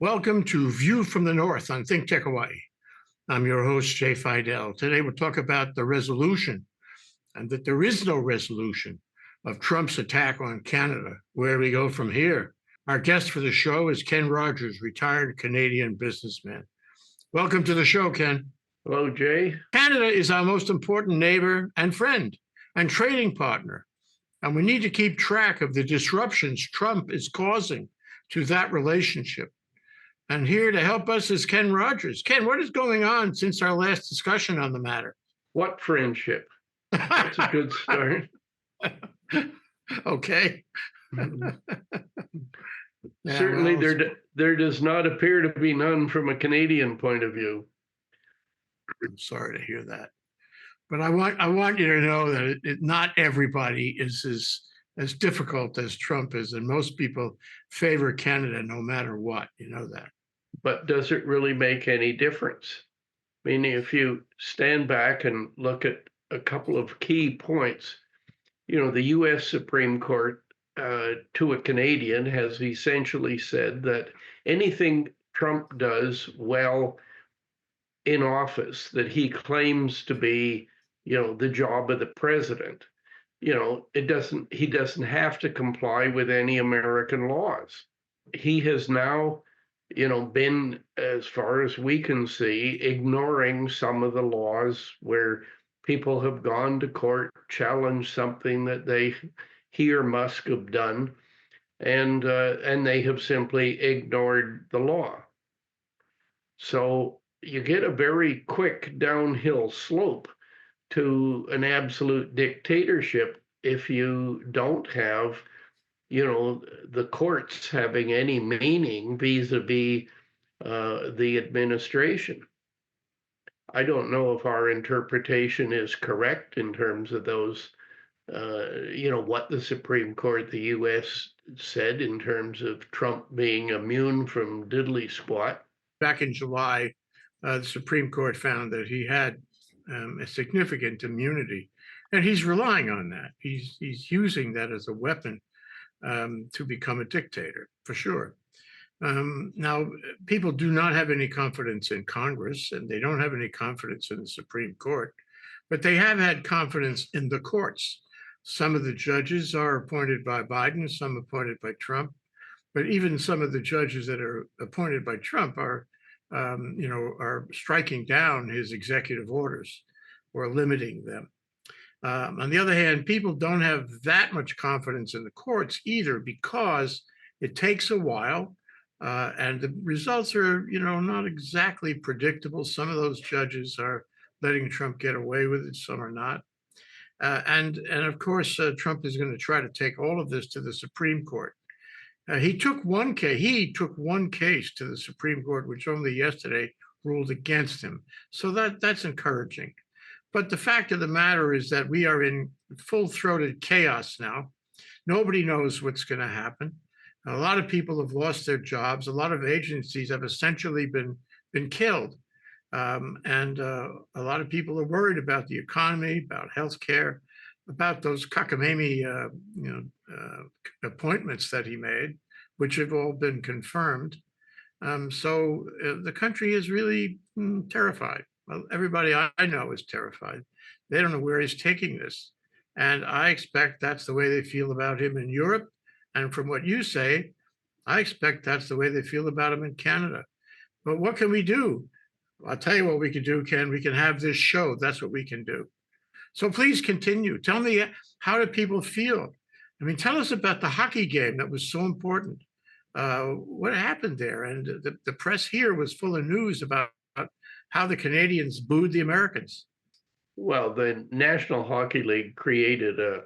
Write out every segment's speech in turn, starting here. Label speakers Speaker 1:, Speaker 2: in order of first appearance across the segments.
Speaker 1: Welcome to View from the North on ThinkTech Hawaii. I'm your host, Jay Fidell. Today we'll talk about the resolution and that there is no resolution of Trump's attack on Canada. Where we go from here. Our guest for the show is Ken Rogers, retired Canadian businessman. Welcome to the show, Ken.
Speaker 2: Hello, Jay.
Speaker 1: Canada is our most important neighbor and friend and trading partner, and we need to keep track of the disruptions Trump is causing to that relationship. And here to help us is Ken Rogers. Ken, what is going on since our last discussion on the matter?
Speaker 2: What friendship? That's a good start.
Speaker 1: Okay.
Speaker 2: Certainly, there does not appear to be none from a Canadian point of view.
Speaker 1: I'm sorry to hear that, but I want you to know that not everybody is as difficult as Trump is, and most people favor Canada no matter what. You know that.
Speaker 2: But does it really make any difference? Meaning, if you stand back and look at a couple of key points, the U.S. Supreme Court, to a Canadian, has essentially said that anything Trump does well in office that he claims to be, the job of the president, he doesn't have to comply with any American laws. He has now, been, as far as we can see, ignoring some of the laws where people have gone to court, challenged something that he or Musk have done, and they have simply ignored the law. So you get a very quick downhill slope to an absolute dictatorship if you don't have, the courts having any meaning vis-a-vis the administration. I don't know if our interpretation is correct in terms of those, what the Supreme Court, the U.S. said in terms of Trump being immune from diddly squat.
Speaker 1: Back in July, the Supreme Court found that he had a significant immunity, and he's relying on that. He's using that as a weapon to become a dictator, for sure. Now, people do not have any confidence in Congress, and they don't have any confidence in the Supreme Court, but they have had confidence in the courts. Some of the judges are appointed by Biden, some appointed by Trump, but even some of the judges that are appointed by Trump are striking down his executive orders or limiting them. On the other hand, people don't have that much confidence in the courts either, because it takes a while, and the results are, not exactly predictable. Some of those judges are letting Trump get away with it, some are not. And of course, Trump is going to try to take all of this to the Supreme Court. He took one case to the Supreme Court, which only yesterday ruled against him. So that's encouraging. But the fact of the matter is that we are in full-throated chaos now. Nobody knows what's going to happen. A lot of people have lost their jobs. A lot of agencies have essentially been killed. And a lot of people are worried about the economy, about healthcare, about those cockamamie appointments that he made, which have all been confirmed. So the country is really terrified. Well, everybody I know is terrified. They don't know where he's taking this. And I expect that's the way they feel about him in Europe. And from what you say, I expect that's the way they feel about him in Canada. But what can we do? I'll tell you what we can do, Ken. We can have this show. That's what we can do. So please continue. Tell me, how do people feel? I mean, tell us about the hockey game that was so important. What happened there? And the press here was full of news about how the Canadians booed the Americans.
Speaker 2: Well, the National Hockey League created a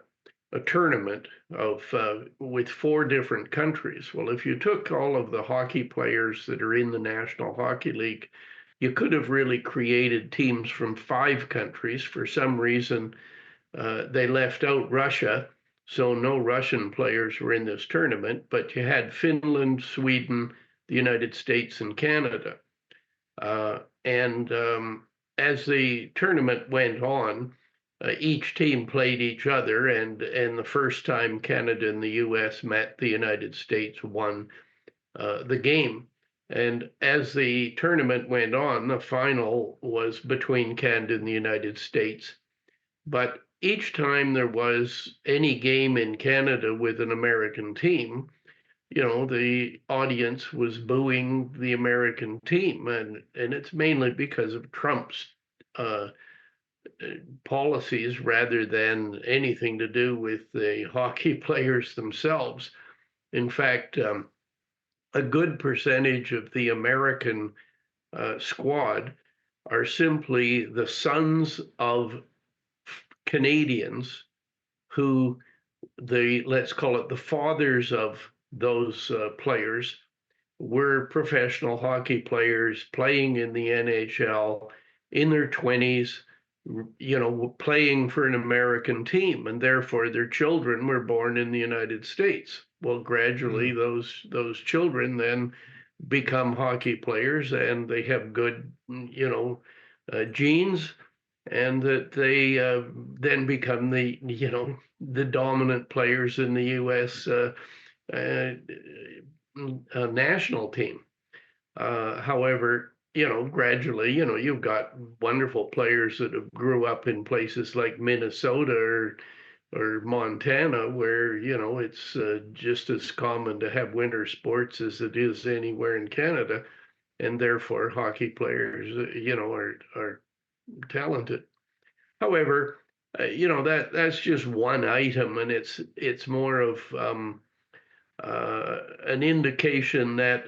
Speaker 2: tournament with 4 different countries. Well, if you took all of the hockey players that are in the National Hockey League, you could have really created teams from 5 countries. For some reason, they left out Russia, so no Russian players were in this tournament, but you had Finland, Sweden, the United States, and Canada. As the tournament went on, each team played each other, and the first time Canada and the U.S. met, the United States won the game. And as the tournament went on, the final was between Canada and the United States. But each time there was any game in Canada with an American team, the audience was booing the American team, and it's mainly because of Trump's uh, policies rather than anything to do with the hockey players themselves. In fact, a good percentage of the American squad are simply the sons of Canadians who let's call it the fathers of those players were professional hockey players playing in the NHL in their 20s, playing for an American team, and therefore their children were born in the United States. Well, gradually those children then become hockey players, and they have good, genes, and that they then become the dominant players in the U.S. Uh, national team. However, gradually, you've got wonderful players that have grew up in places like Minnesota or Montana, where it's just as common to have winter sports as it is anywhere in Canada, and therefore hockey players, are talented. However, that's just one item, and it's more of an indication that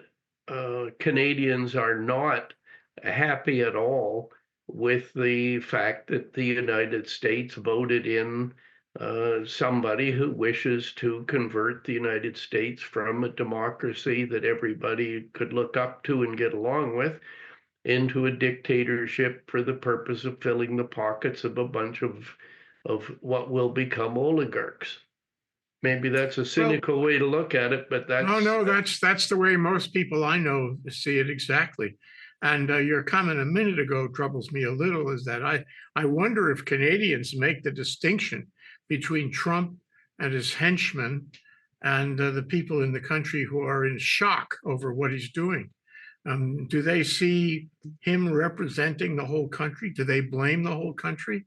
Speaker 2: Canadians are not happy at all with the fact that the United States voted in somebody who wishes to convert the United States from a democracy that everybody could look up to and get along with into a dictatorship for the purpose of filling the pockets of a bunch of what will become oligarchs. Maybe that's a
Speaker 1: Well,
Speaker 2: cynical way to look at it, but
Speaker 1: no, that's the way most people I know see it exactly. And your comment a minute ago troubles me a little, is that I wonder if Canadians make the distinction between Trump and his henchmen and the people in the country who are in shock over what he's doing. Do they see him representing the whole country? Do they blame the whole country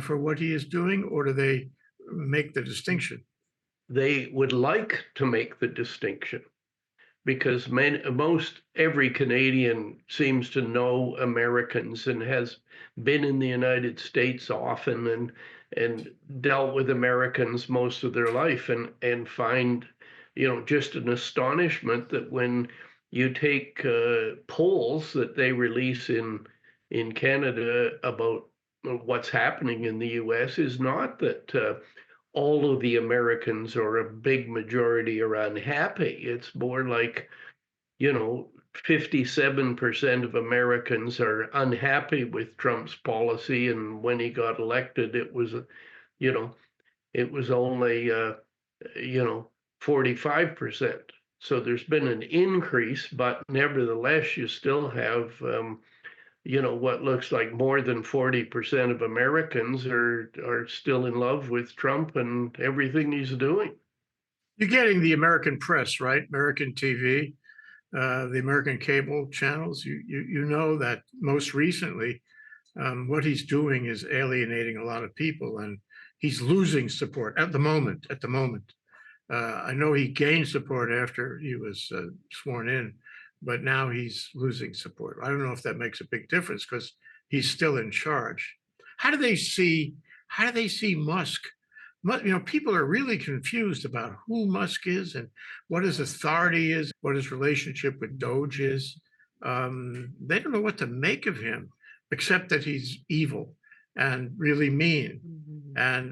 Speaker 1: for what he is doing, or do they make the distinction?
Speaker 2: they would like to make the distinction because most every Canadian seems to know Americans and has been in the United States often and dealt with Americans most of their life and find just an astonishment that when you take polls that they release in Canada about what's happening in the U.S. is not that all of the Americans or a big majority are unhappy. It's more like, 57% of Americans are unhappy with Trump's policy. And when he got elected, you know, it was only, you know, 45%. So there's been an increase, but nevertheless, you still have what looks like more than 40% of Americans are still in love with Trump and everything he's doing.
Speaker 1: You're getting the American press, right? American TV, the American cable channels. You know that most recently, what he's doing is alienating a lot of people, and he's losing support at the moment. I know he gained support after he was sworn in, but now he's losing support. I don't know if that makes a big difference because he's still in charge. How do they see? How do they see Musk? People are really confused about who Musk is and what his authority is, what his relationship with Doge is. They don't know what to make of him, except that he's evil and really mean and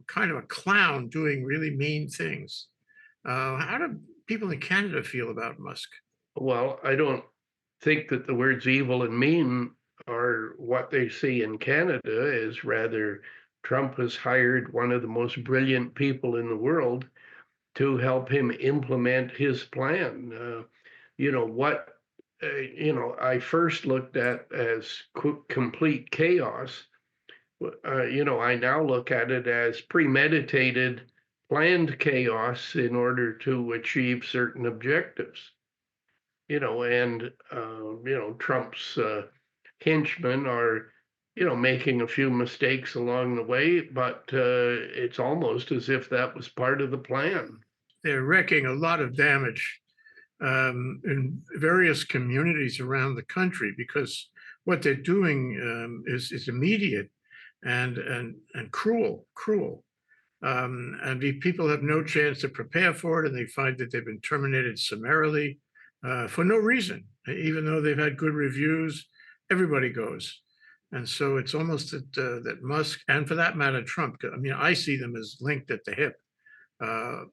Speaker 1: kind of a clown doing really mean things. How do people in Canada feel about Musk?
Speaker 2: Well, I don't think that the words evil and mean are what they see in Canada, is rather Trump has hired one of the most brilliant people in the world to help him implement his plan. What I first looked at as complete chaos. I now look at it as premeditated, planned chaos in order to achieve certain objectives. and Trump's henchmen are, making a few mistakes along the way, but it's almost as if that was part of the plan.
Speaker 1: They're wreaking a lot of damage in various communities around the country because what they're doing is immediate and cruel. And the people have no chance to prepare for it, and they find that they've been terminated summarily for no reason, even though they've had good reviews. Everybody goes, and so it's almost that Musk, and for that matter, Trump. I mean, I see them as linked at the hip.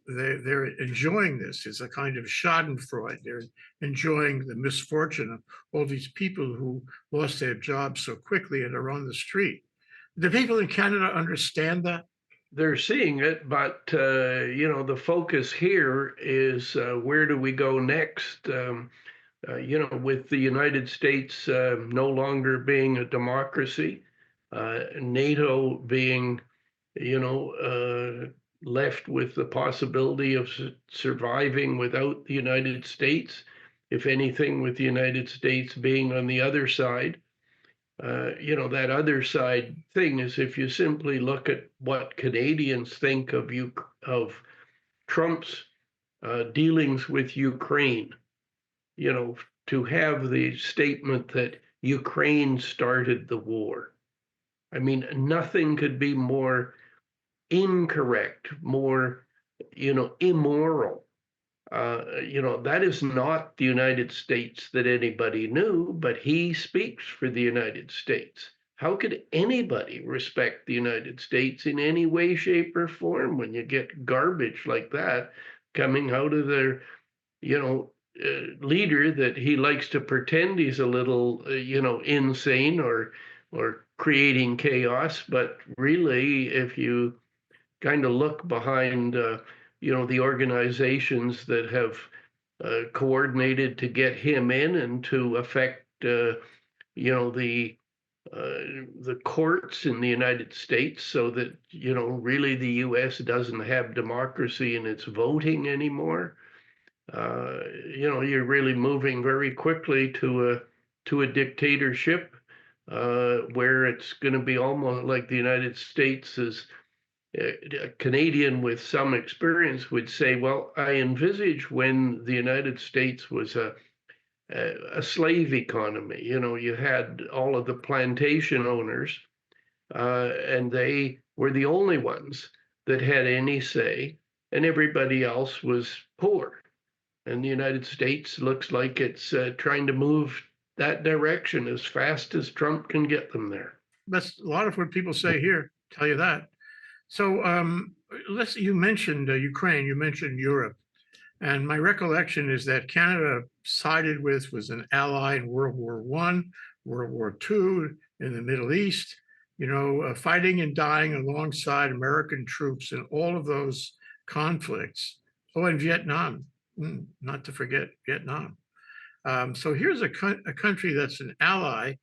Speaker 1: They're enjoying this. It's a kind of Schadenfreude. They're enjoying the misfortune of all these people who lost their jobs so quickly and are on the street. Do people in Canada understand that?
Speaker 2: They're seeing it, but the focus here is where do we go next? With the United States no longer being a democracy, NATO being, left with the possibility of surviving without the United States, if anything, with the United States being on the other side. That other side thing is if you simply look at what Canadians think of Trump's dealings with Ukraine, to have the statement that Ukraine started the war. I mean, nothing could be more incorrect, more, immoral. That is not the United States that anybody knew, but he speaks for the United States. How could anybody respect the United States in any way, shape, or form when you get garbage like that coming out of their, leader that he likes to pretend he's a little, insane or creating chaos, but really, if you kind of look behind, the organizations that have coordinated to get him in and to affect, the courts in the United States, so that really the U.S. doesn't have democracy in its voting anymore. You're really moving very quickly to a dictatorship where it's going to be almost like the United States is. A Canadian with some experience would say, well, I envisage when the United States was a slave economy. You had all of the plantation owners, and they were the only ones that had any say, and everybody else was poor. And the United States looks like it's trying to move that direction as fast as Trump can get them there.
Speaker 1: That's a lot of what people say here. Tell you that. So you mentioned Ukraine, you mentioned Europe, and my recollection is that Canada sided with, was an ally in World War I, World War II, in the Middle East, fighting and dying alongside American troops in all of those conflicts. Oh, and Vietnam, not to forget Vietnam. So here's a country that's an ally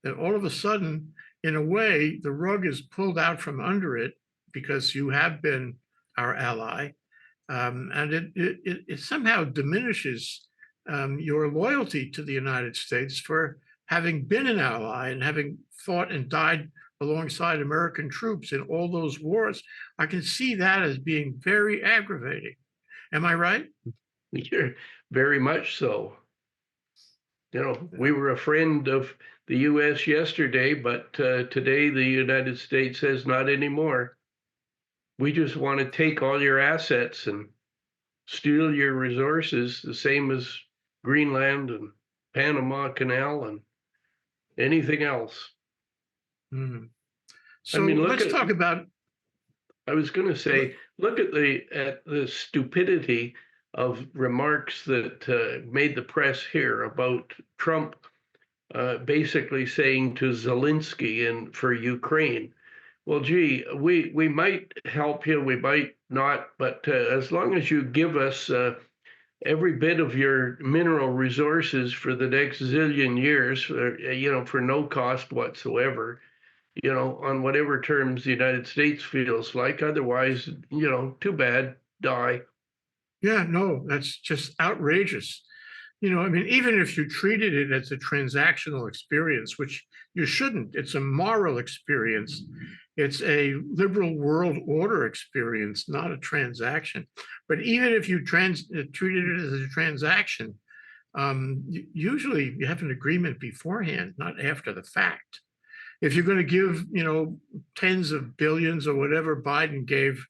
Speaker 1: that all of a sudden, in a way, the rug is pulled out from under it because you have been our ally. And it somehow diminishes your loyalty to the United States for having been an ally and having fought and died alongside American troops in all those wars. I can see that as being very aggravating. Am I right?
Speaker 2: You're very much so. We were a friend of the U.S. yesterday, but today the United States says not anymore. We just want to take all your assets and steal your resources, the same as Greenland and Panama Canal and anything else.
Speaker 1: Mm. So
Speaker 2: let's
Speaker 1: talk about.
Speaker 2: I was going to say, look at the stupidity of remarks that made the press here about Trump basically saying to Zelensky for Ukraine, well, gee, we might help you, we might not, but as long as you give us every bit of your mineral resources for the next zillion years, for no cost whatsoever, on whatever terms the United States feels like. Otherwise, too bad, die.
Speaker 1: Yeah, no, that's just outrageous. I mean, even if you treated it as a transactional experience, which you shouldn't, it's a moral experience. It's a liberal world order experience, not a transaction. But even if you treated it as a transaction, usually you have an agreement beforehand, not after the fact. If you're going to give, tens of billions or whatever Biden gave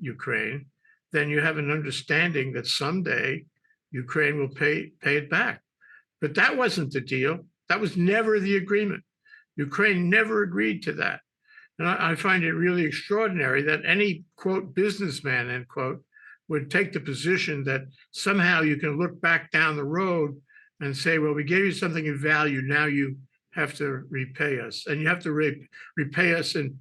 Speaker 1: Ukraine, then you have an understanding that someday Ukraine will pay it back. But that wasn't the deal. That was never the agreement. Ukraine never agreed to that. And I find it really extraordinary that any, quote, businessman, end quote, would take the position that somehow you can look back down the road and say, well, we gave you something of value. Now you have to repay us. And you have to repay us in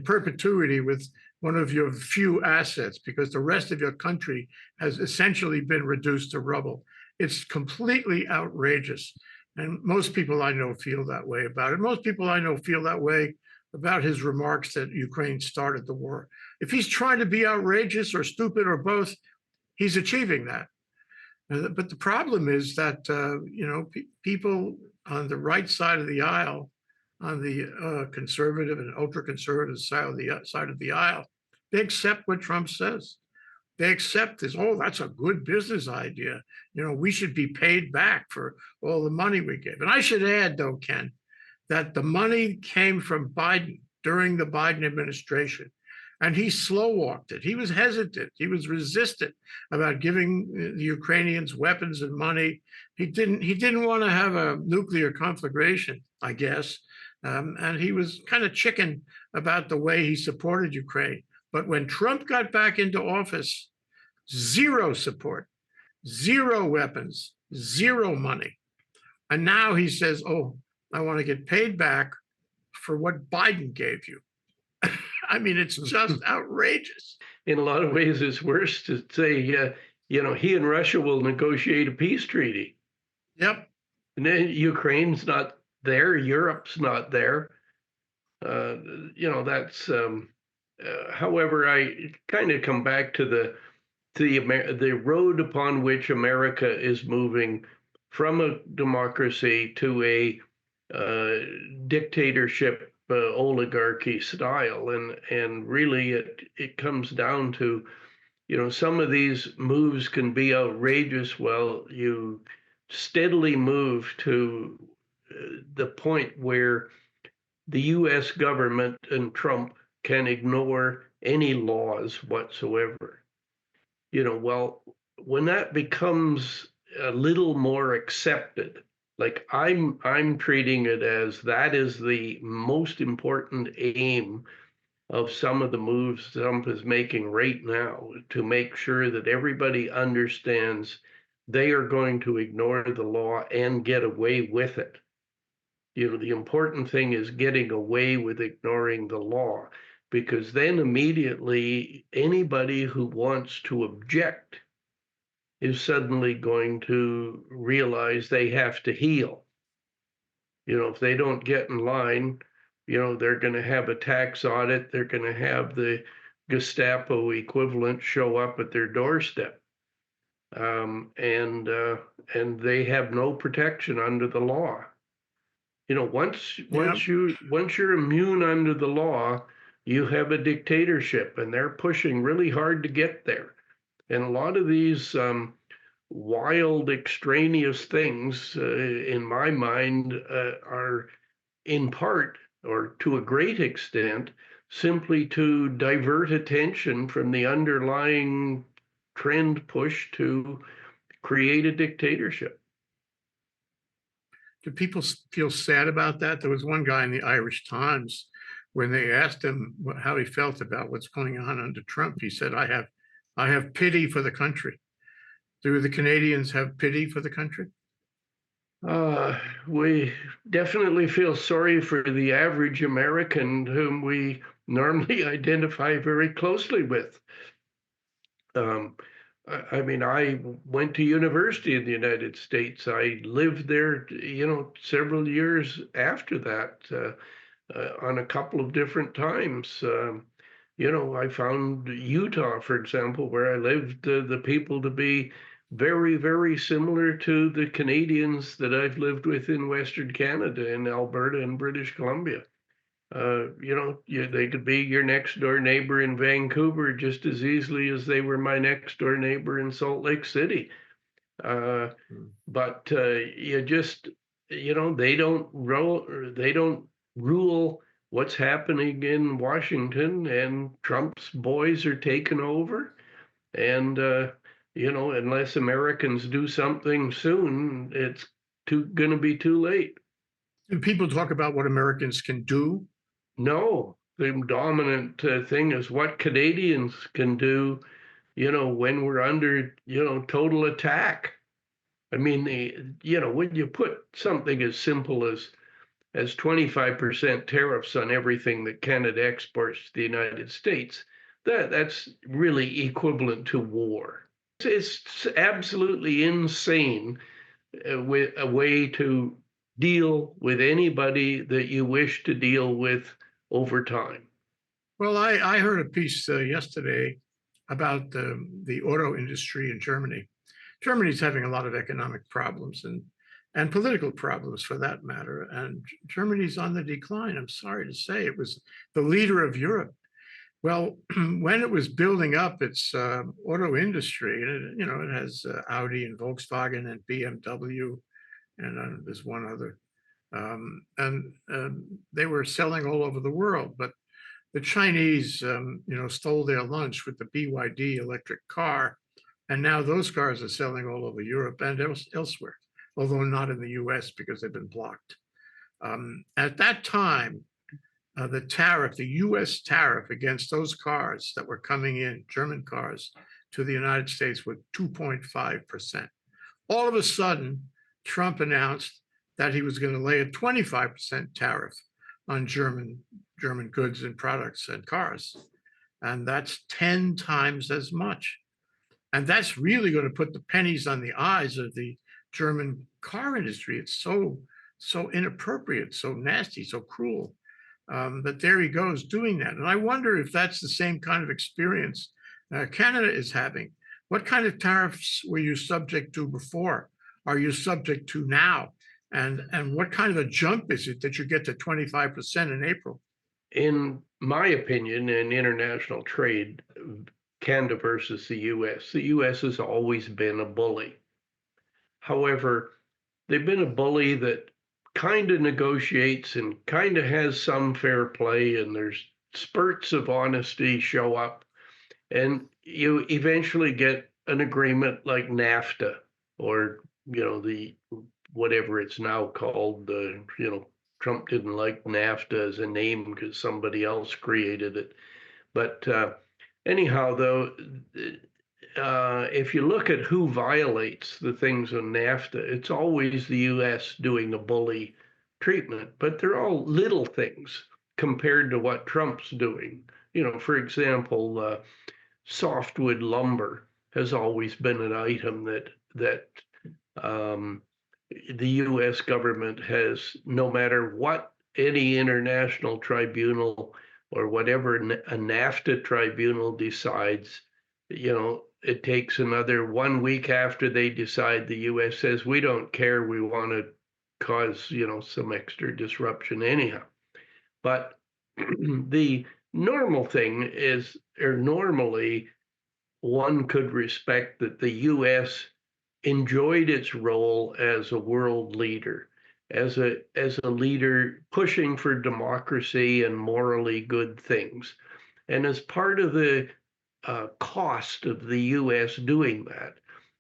Speaker 1: perpetuity with one of your few assets, because the rest of your country has essentially been reduced to rubble. It's completely outrageous. And most people I know feel that way about it. Most people I know feel that way about his remarks that Ukraine started the war. If he's trying to be outrageous or stupid or both, he's achieving that. But the problem is that, people on the right side of the aisle, on the conservative and ultra-conservative side of the aisle, they accept what Trump says. They accept this. Oh, that's a good business idea. We should be paid back for all the money we give. And I should add, though, Ken, that the money came from Biden during the Biden administration, and he slow-walked it. He was hesitant. He was resistant about giving the Ukrainians weapons and money. He didn't want to have a nuclear conflagration, I guess, and he was kind of chicken about the way he supported Ukraine. But when Trump got back into office, zero support, zero weapons, zero money. And now he says, oh, I want to get paid back for what Biden gave you. I mean, it's just outrageous.
Speaker 2: In a lot of ways, it's worse to say, he and Russia will negotiate a peace treaty.
Speaker 1: Yep.
Speaker 2: And then Ukraine's not there, Europe's not there. That's. However, I kind of come back to the road upon which America is moving from a democracy to a dictatorship, oligarchy style, and really it comes down to, some of these moves can be outrageous while you steadily move to the point where the U.S. government and Trump can ignore any laws whatsoever. Well, when that becomes a little more accepted, like I'm treating it as that is the most important aim of some of the moves Trump is making right now, to make sure that everybody understands they are going to ignore the law and get away with it. The important thing is getting away with ignoring the law, because then immediately anybody who wants to object is suddenly going to realize they have to heel. If they don't get in line, they're going to have a tax audit. They're going to have the Gestapo equivalent show up at their doorstep. And they have no protection under the law. Once you're immune under the law, you have a dictatorship, and they're pushing really hard to get there. And a lot of these wild, extraneous things, in my mind, are in part or to a great extent simply to divert attention from the underlying trend push to create a dictatorship.
Speaker 1: Do people feel sad about that? There was one guy in the Irish Times, when they asked him how he felt about what's going on under Trump, he said, I have pity for the country. Do the Canadians have pity for the country?
Speaker 2: We definitely feel sorry for the average American, whom we normally identify very closely with. I mean, I went to university in the United States. I lived there, several years after that, on a couple of different times. I found Utah, for example, where I lived, the people to be very, very similar to the Canadians that I've lived with in Western Canada, in Alberta and British Columbia. They could be your next door neighbor in Vancouver just as easily as they were my next door neighbor in Salt Lake City. But they don't rule what's happening in Washington, and Trump's boys are taking over. And unless Americans do something soon, it's going to be too late.
Speaker 1: And people talk about what Americans can do.
Speaker 2: No, the dominant thing is what Canadians can do, when we're under, total attack. I mean, when you put something as simple as 25% tariffs on everything that Canada exports to the United States, that's really equivalent to war. It's absolutely insane with a way to deal with anybody that you wish to deal with over time.
Speaker 1: Well, I heard a piece yesterday about the auto industry in Germany. Germany's having a lot of economic problems and political problems for that matter. And Germany's on the decline. I'm sorry to say, it was the leader of Europe. Well, when it was building up its auto industry, and it has Audi and Volkswagen and BMW, and there's one other, and they were selling all over the world. But the Chinese, stole their lunch with the BYD electric car, and now those cars are selling all over Europe and elsewhere, although not in the US because they've been blocked. At that time, the US tariff against those cars that were coming in, German cars, to the United States was 2.5%. All of a sudden, Trump announced that he was going to lay a 25% tariff on German goods and products and cars. And that's 10 times as much. And that's really going to put the pennies on the eyes of the German car industry. It's so inappropriate, so nasty, so cruel. But there he goes doing that. And I wonder if that's the same kind of experience Canada is having. What kind of tariffs were you subject to before? Are you subject to now? And what kind of a jump is it that you get to 25% in April?
Speaker 2: In my opinion, in international trade, Canada versus the US has always been a bully. However, they've been a bully that kind of negotiates and kind of has some fair play, and there's spurts of honesty show up, and you eventually get an agreement like NAFTA, or the whatever it's now called. Trump didn't like NAFTA as a name because somebody else created it. But anyhow, though, if you look at who violates the things on NAFTA, it's always the US doing the bully treatment, but they're all little things compared to what Trump's doing. For example, softwood lumber has always been an item that the US government has, no matter what any international tribunal or whatever a NAFTA tribunal decides, it takes another 1 week after they decide. The US says, we don't care, we want to cause some extra disruption anyhow. But the normal thing is, or normally one could respect that the US enjoyed its role as a world leader, as a leader pushing for democracy and morally good things. And as part of the cost of the US doing that,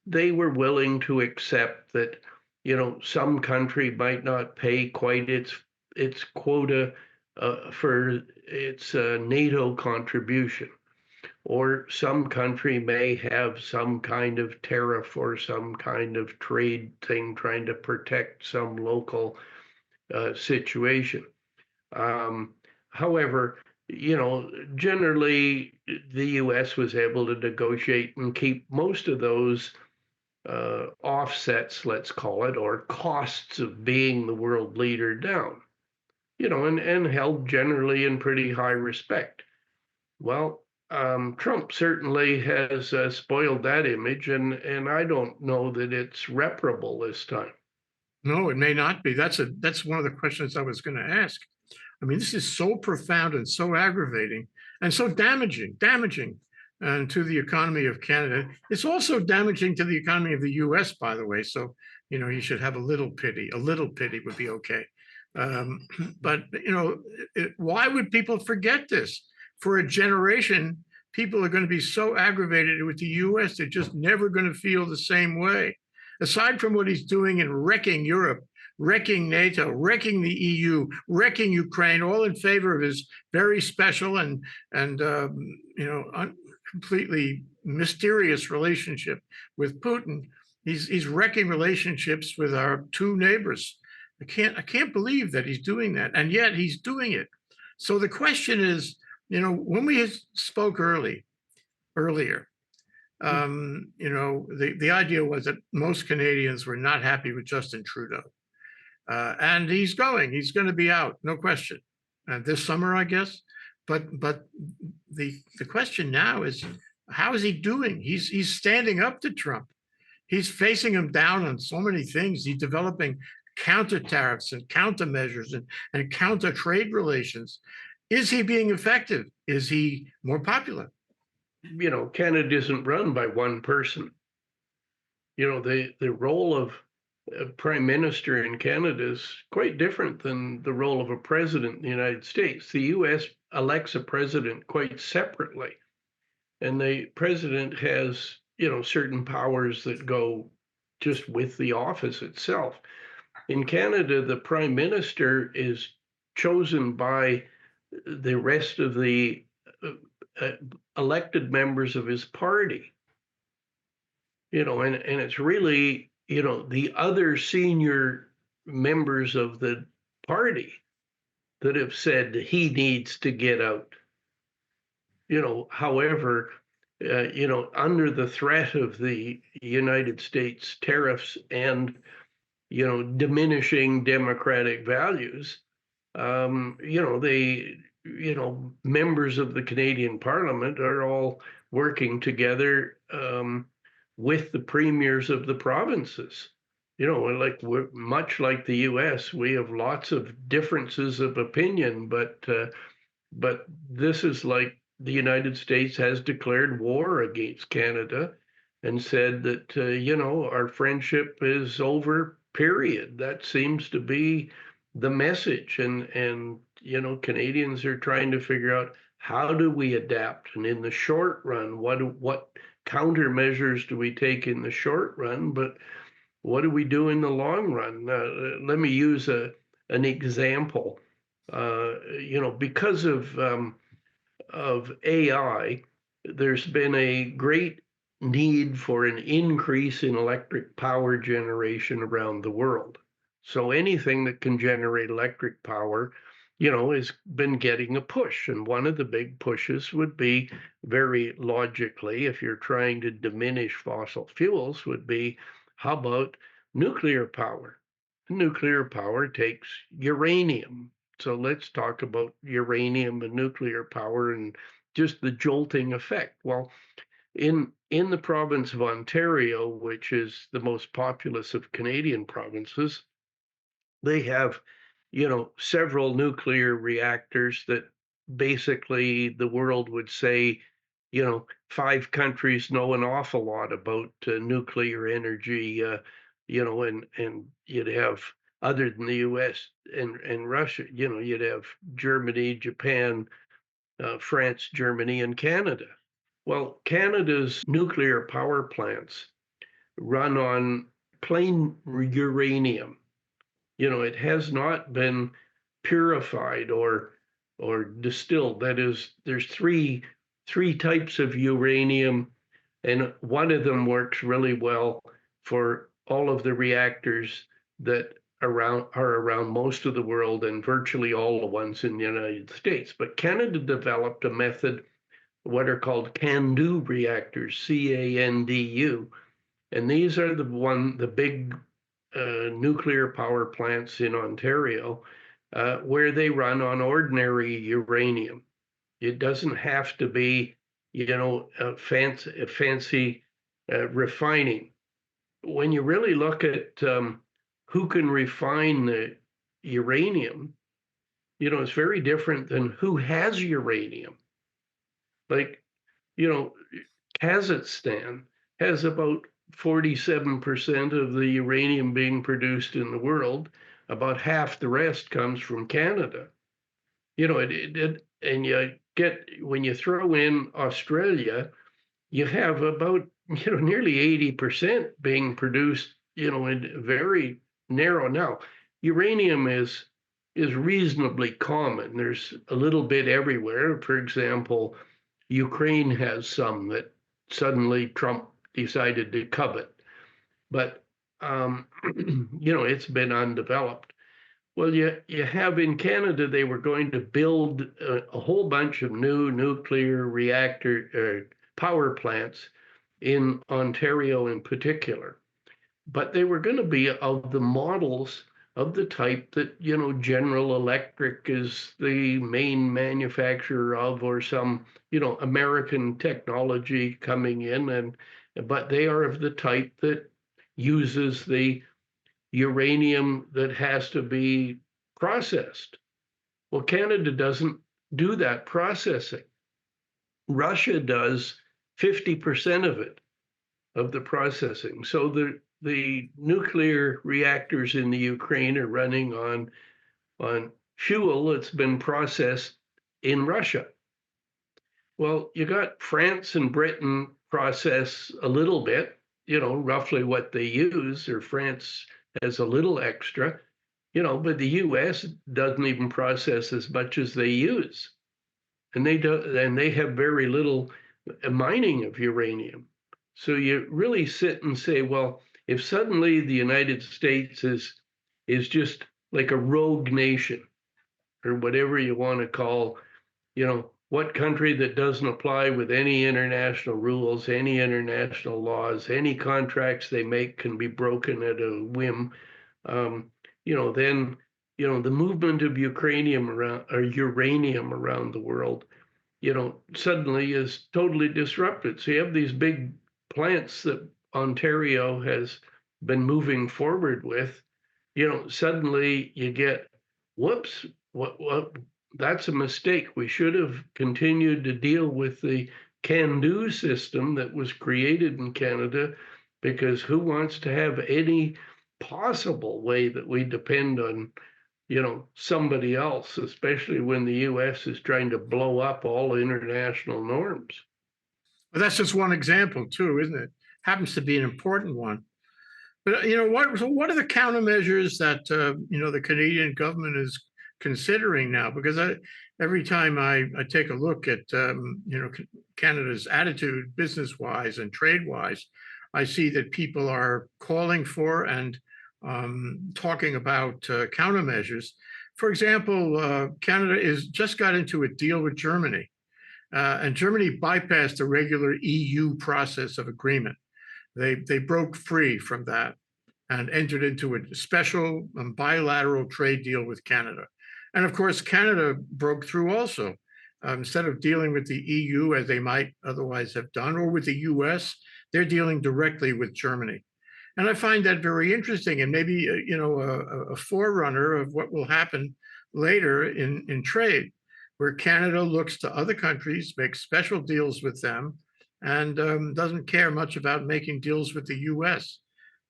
Speaker 2: they were willing to accept that some country might not pay quite its quota for its NATO contribution, or some country may have some kind of tariff or some kind of trade thing trying to protect some local situation. However, generally the US was able to negotiate and keep most of those offsets, let's call it, or costs of being the world leader down, and held generally in pretty high respect. Well, Trump certainly has spoiled that image, and I don't know that it's reparable this time.
Speaker 1: No, it may not be. That's one of the questions I was going to ask. I mean, this is so profound and so aggravating and so damaging to the economy of Canada. It's also damaging to the economy of the US, by the way. So, you should have a little pity. A little pity would be okay. Um, but, why would people forget this? For a generation, people are going to be so aggravated with the US, they're just never going to feel the same way. Aside from what he's doing in wrecking Europe, wrecking NATO, wrecking the EU, wrecking Ukraine, all in favor of his very special and completely mysterious relationship with Putin. He's wrecking relationships with our two neighbors. I can't believe that he's doing that, and yet he's doing it. So the question is, when we spoke earlier, the idea was that most Canadians were not happy with Justin Trudeau. And he's going to be out, no question, this summer, I guess. But the question now is, how is he doing? He's standing up to Trump. He's facing him down on so many things. He's developing counter tariffs and countermeasures and counter trade relations. Is he being effective? Is he more popular?
Speaker 2: Canada isn't run by one person. The role of a prime minister in Canada is quite different than the role of a president in the United States. The US elects a president quite separately, and the president has, certain powers that go just with the office itself. In Canada, the prime minister is chosen by the rest of the elected members of his party. And it's really, the other senior members of the party that have said he needs to get out. However, under the threat of the United States tariffs and, diminishing democratic values, members of the Canadian Parliament are all working together with the premiers of the provinces. We're much like the U.S., we have lots of differences of opinion, but this is like the United States has declared war against Canada and said that our friendship is over. Period. That seems to be the message, and Canadians are trying to figure out, how do we adapt, and in the short run, what countermeasures do we take in the short run, but what do we do in the long run? Let me use an example. Because of AI, there's been a great need for an increase in electric power generation around the world. So anything that can generate electric power, has been getting a push. And one of the big pushes would be, very logically, if you're trying to diminish fossil fuels, would be, how about nuclear power? Nuclear power takes uranium. So let's talk about uranium and nuclear power and just the jolting effect. Well, in the province of Ontario, which is the most populous of Canadian provinces, they have, several nuclear reactors that basically the world would say, 5 countries know an awful lot about nuclear energy, and you'd have, other than the US and Russia, you'd have Germany, Japan, France, Germany, and Canada. Well, Canada's nuclear power plants run on plain uranium. It has not been purified or distilled. That is, there's three types of uranium, and one of them works really well for all of the reactors that are around most of the world, and virtually all the ones in the United States. But Canada developed a method, what are called CANDU reactors, CANDU, and these are the big nuclear power plants in Ontario, where they run on ordinary uranium. It doesn't have to be fancy refining. When you really look at who can refine the uranium, it's very different than who has uranium. Like, you know, Kazakhstan has about 47% of the uranium being produced in the world. About half the rest comes from Canada. And when you throw in Australia, you have about, nearly 80% being produced, in very narrow. Now, uranium is reasonably common. There's a little bit everywhere. For example, Ukraine has some that suddenly Trump decided to covet, but it's been undeveloped. Well, you have in Canada, they were going to build a whole bunch of new nuclear reactor power plants in Ontario in particular, but they were going to be of the models of the type that, General Electric is the main manufacturer of, or some, American technology coming in, but they are of the type that uses the uranium that has to be processed. Well, Canada doesn't do that processing. Russia does 50% of it, of the processing. So the nuclear reactors in the Ukraine are running on fuel that's been processed in Russia. Well, you got France and Britain process a little bit, roughly what they use, or France has a little extra, but the US doesn't even process as much as they use. And they have very little mining of uranium. So you really sit and say, well, if suddenly the United States is just like a rogue nation, or whatever you want to call, what country that doesn't apply with any international rules, any international laws, any contracts they make can be broken at a whim. Then the movement of uranium around the world, suddenly is totally disrupted. So you have these big plants that Ontario has been moving forward with. Suddenly you get, whoops, what that's a mistake. We should have continued to deal with the can-do system that was created in Canada, because who wants to have any possible way that we depend on, somebody else, especially when the US is trying to blow up all international norms.
Speaker 1: But that's just one example too, isn't it? Happens to be an important one. But what are the countermeasures that the Canadian government is considering now? Because every time I take a look at Canada's attitude, business wise and trade wise, I see that people are calling for and talking about countermeasures. For example, Canada is just got into a deal with Germany, and Germany bypassed the regular EU process of agreement. They broke free from that and entered into a special bilateral trade deal with Canada. And of course, Canada broke through also. Instead of dealing with the EU as they might otherwise have done, or with the US, they're dealing directly with Germany. And I find that very interesting, and maybe a forerunner of what will happen later in trade, where Canada looks to other countries, makes special deals with them, and doesn't care much about making deals with the U.S.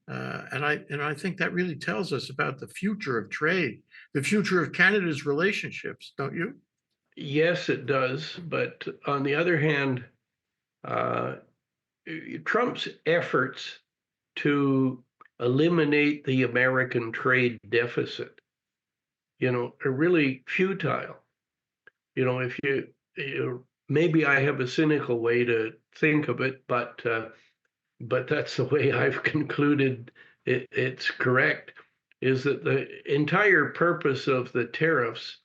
Speaker 1: And I think that really tells us about the future of trade, the future of Canada's relationships, don't you?
Speaker 2: Yes, it does. But on the other hand, Trump's efforts to eliminate the American trade deficit, are really futile. If maybe I have a cynical way to think of it, but that's the way I've concluded it's correct, is that the entire purpose of the tariffs,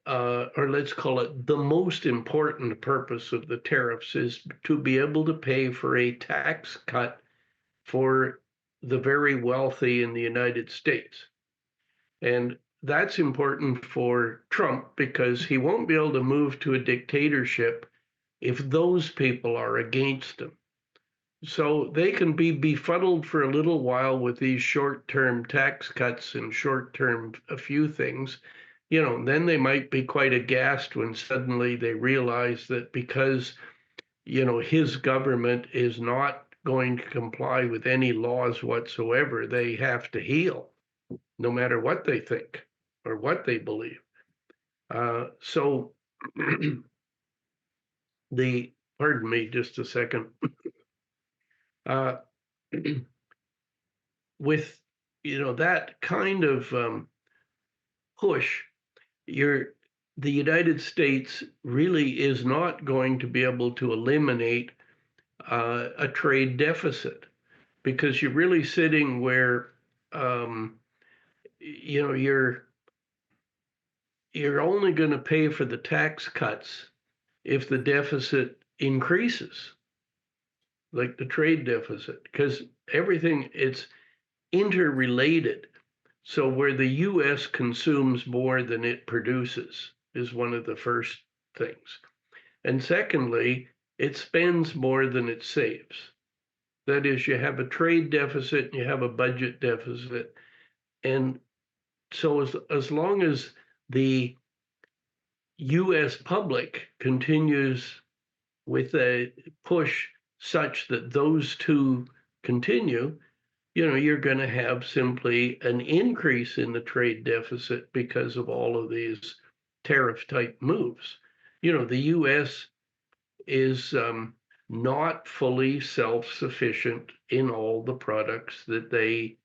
Speaker 2: or let's call it the most important purpose of the tariffs, is to be able to pay for a tax cut for the very wealthy in the United States. And that's important for Trump because he won't be able to move to a dictatorship if those people are against them. So they can be befuddled for a little while with these short-term tax cuts and short-term a few things. Then they might be quite aghast when suddenly they realize that because, his government is not going to comply with any laws whatsoever, they have to heel, no matter what they think or what they believe. So pardon me just a second. Uh, with that kind of push, the United States really is not going to be able to eliminate a trade deficit, because you're really sitting where um, you're only going to pay for the tax cuts if the deficit increases, like the trade deficit, because it's interrelated. So where the US consumes more than it produces is one of the first things. And secondly, it spends more than it saves. That is, you have a trade deficit and you have a budget deficit. And so as long as the US public continues with a push such that those two continue, you're going to have simply an increase in the trade deficit because of all of these tariff type moves. The US is not fully self-sufficient in all the products that they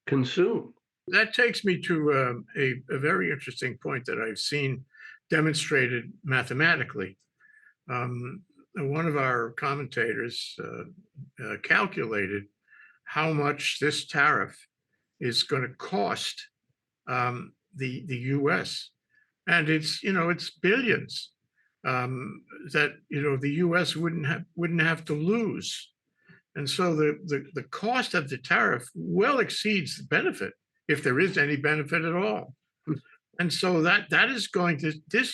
Speaker 2: consume.
Speaker 1: That takes me to a very interesting point that I've seen demonstrated mathematically. One of our commentators calculated how much this tariff is going to cost the U.S. and it's billions that the U.S. wouldn't have to lose, and so the cost of the tariff well exceeds the benefit, if there is any benefit at all. And so this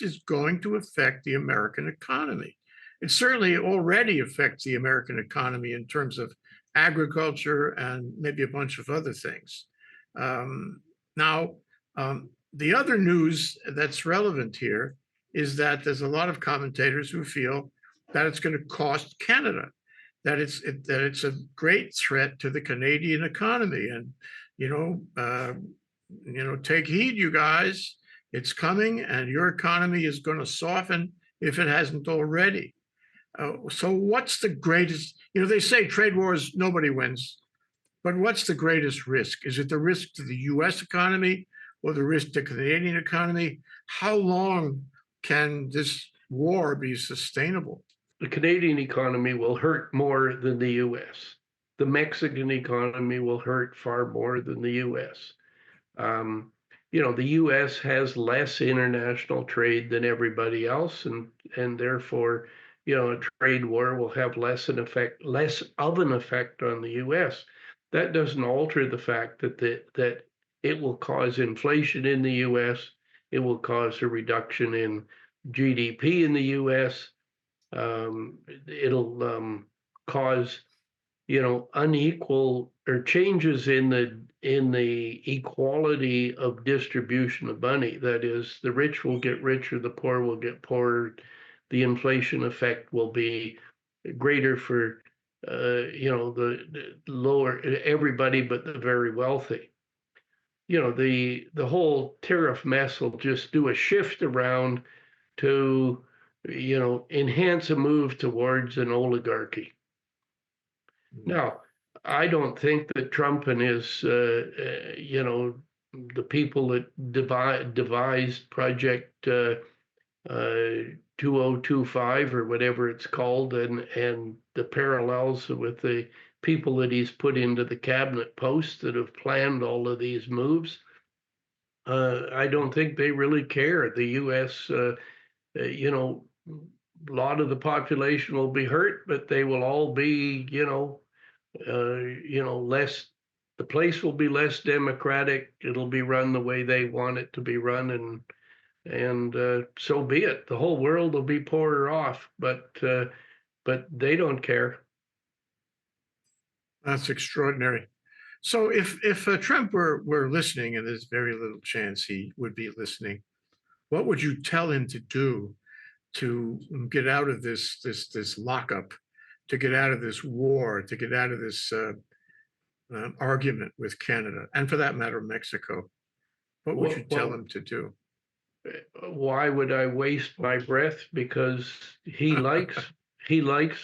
Speaker 1: is going to affect the American economy. It certainly already affects the American economy in terms of agriculture and maybe a bunch of other things. Now, the other news that's relevant here is that there's a lot of commentators who feel that it's going to cost Canada, that it's a great threat to the Canadian economy, and take heed, you guys. It's coming, and your economy is going to soften if it hasn't already. So what's the greatest? They say trade wars, nobody wins. But what's the greatest risk? Is it the risk to the US economy or the risk to the Canadian economy? How long can this war be sustainable?
Speaker 2: The Canadian economy will hurt more than the US. The Mexican economy will hurt far more than the US. The US has less international trade than everybody else, and therefore, a trade war will have less of an effect on the US. That doesn't alter the fact that it will cause inflation in the US. It will cause a reduction in GDP in the US. It'll cause unequal or changes in the equality of distribution of money. That is, the rich will get richer, the poor will get poorer. The inflation effect will be greater for the lower everybody but the very wealthy. The whole tariff mess will just do a shift around to enhance a move towards an oligarchy. Now, I don't think that Trump and his, the people that devised Project 2025 or whatever it's called, and the parallels with the people that he's put into the cabinet posts that have planned all of these moves. I don't think they really care. The U.S., a lot of the population will be hurt, but they will all be, less, the place will be less democratic. It'll be run the way they want it to be run. And and so be it. The whole world will be poorer off, but they don't care.
Speaker 1: That's extraordinary. So if Trump were listening, and there's very little chance he would be listening, what would you tell him to do to get out of this lockup, to get out of this war, to get out of this argument with Canada, and for that matter, Mexico? What would you tell him to do?
Speaker 2: Why would I waste my breath? Because he likes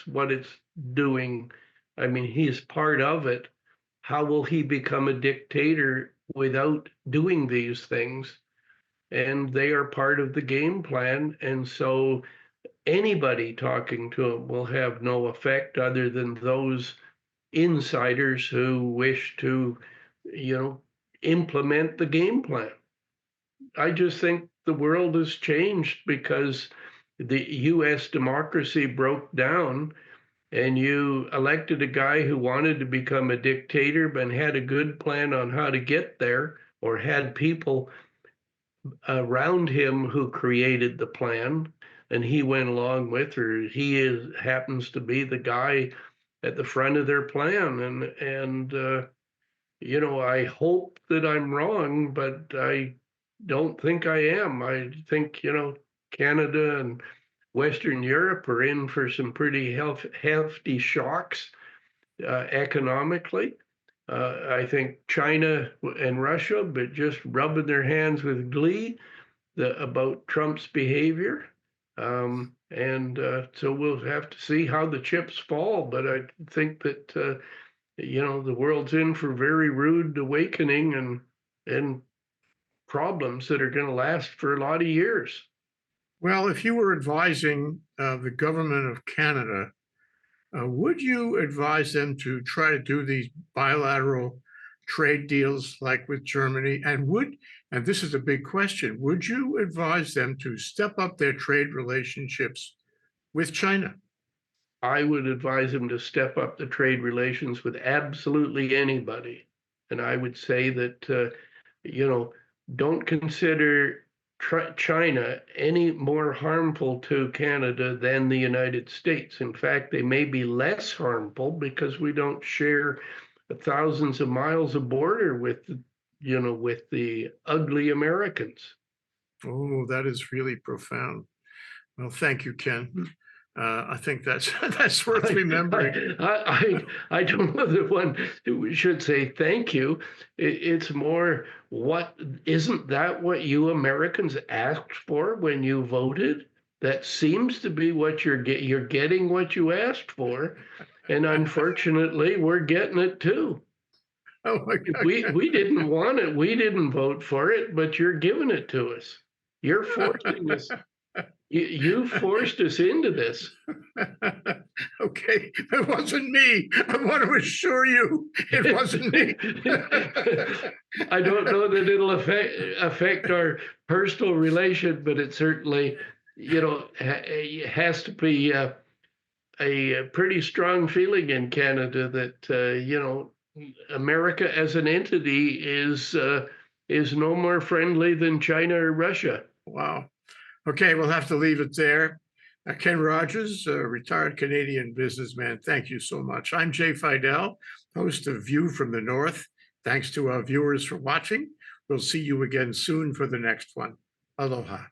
Speaker 2: what it's doing. I mean, he's part of it. How will he become a dictator without doing these things? And they are part of the game plan. And so anybody talking to him will have no effect other than those insiders who wish to, implement the game plan. I just think the world has changed because the US democracy broke down, and you elected a guy who wanted to become a dictator but had a good plan on how to get there, or had people around him who created the plan, and he went along with, or happens to be the guy at the front of their plan. And I hope that I'm wrong, but I don't think I am. I think, Canada and Western Europe are in for some pretty hefty shocks economically. I think China and Russia, but just rubbing their hands with glee about Trump's behavior. So we'll have to see how the chips fall. But I think that, the world's in for very rude awakening and problems that are going to last for a lot of years.
Speaker 1: Well, if you were advising the government of Canada, would you advise them to try to do these bilateral trade deals like with Germany? And this is a big question, would you advise them to step up their trade relationships with China?
Speaker 2: I would advise them to step up the trade relations with absolutely anybody. And I would say that, don't consider China any more harmful to Canada than the United States. In fact, they may be less harmful because we don't share thousands of miles of border with the ugly Americans.
Speaker 1: Oh, that is really profound. Well, thank you, Ken. I think that's worth remembering.
Speaker 2: I don't know that one should say thank you. It's more, isn't that what you Americans asked for when you voted? That seems to be what you're getting what you asked for, and unfortunately, we're getting it too.
Speaker 1: Oh my God.
Speaker 2: We didn't want it. We didn't vote for it, but you're giving it to us. You're forcing us. You forced us into this.
Speaker 1: Okay, it wasn't me. I want to assure you, it wasn't me.
Speaker 2: I don't know that it'll affect our personal relation, but it certainly, has to be a pretty strong feeling in Canada that America as an entity is no more friendly than China or Russia.
Speaker 1: Wow. Okay, we'll have to leave it there. Ken Rogers, a retired Canadian businessman, thank you so much. I'm Jay Fidell, host of View from the North. Thanks to our viewers for watching. We'll see you again soon for the next one. Aloha.